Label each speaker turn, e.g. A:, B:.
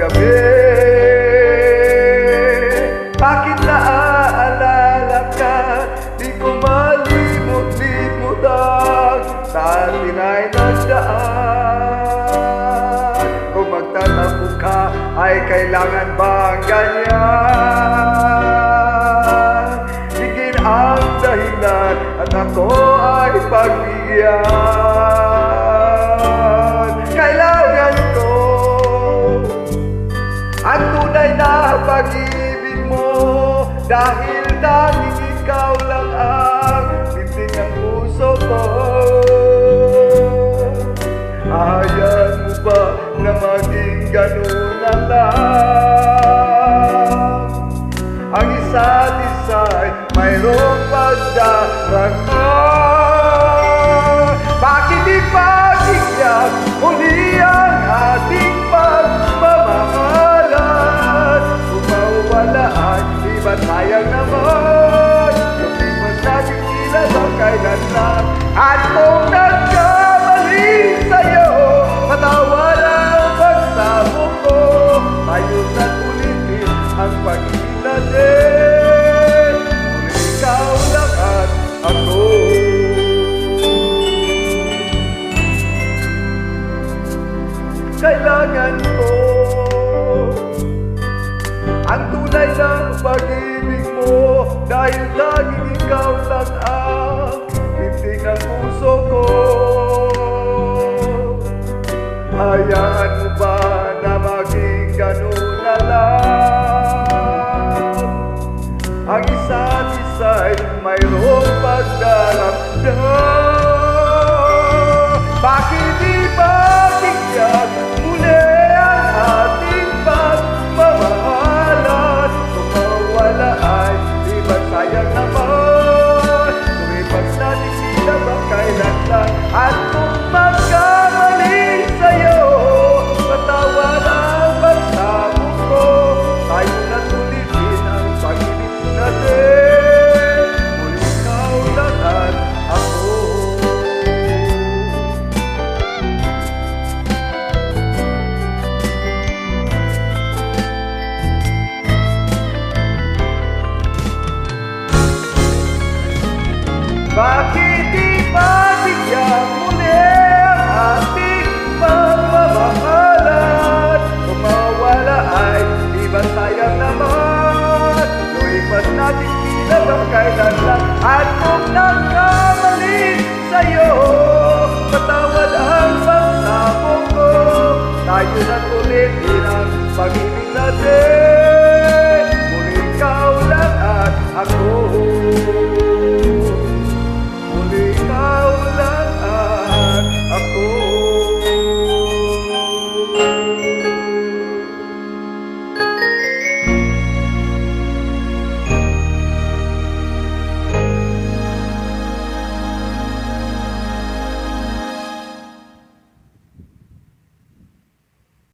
A: gabi. Bakit naaalala ka? Di ko malimot-limutan. Sa atin ay nagdaan. Kung magtatampo ka, ay kailangan bang ganyan? Higin ang dahilan at ako ay pagbigyan. Kailangan ko ang tunay na pag-ibig mo, dahil tanging ikaw lang ang binti ng puso ko. Hayaan mo ba na maging ganun na lang? Ang isa't isa'y mayroong pagdarama. Bakit ipagigyan muli ang ating pagmamahalan? Kung mawala ay di ba sayang naman? Lumipas natin sila sa kailan lang. At kung nagkamali sa'yo, patawaran ang pagsabog ko. Tayo na't ulitin ang pag-ibig natin. Kung ikaw lang at ako. Kailangan ko ang tunay na pag-ibig mo, dahil tanging ikaw lang ang binti ng puso ko. Hayaan mo ba na maging ganun na lang? Ang isa't isa'y mayroong pagdaramdam. Bakit di ba bigyan muli ang ating pagmamahalan? Kung mawala ay di ba sayang naman? Lumipas natin sila ba kailan lang? At kung magkamali sa'yo, patawaran ang pagsabog ko. Tayo na't ulitin ang pag-ibig natin. Muli ikaw lang at ako. Bakit di ba bigyan muli ang ating pagmamahalan? Kung mawala ay di ba sayang naman? Lumipas natin sila ba kailan lang? At kung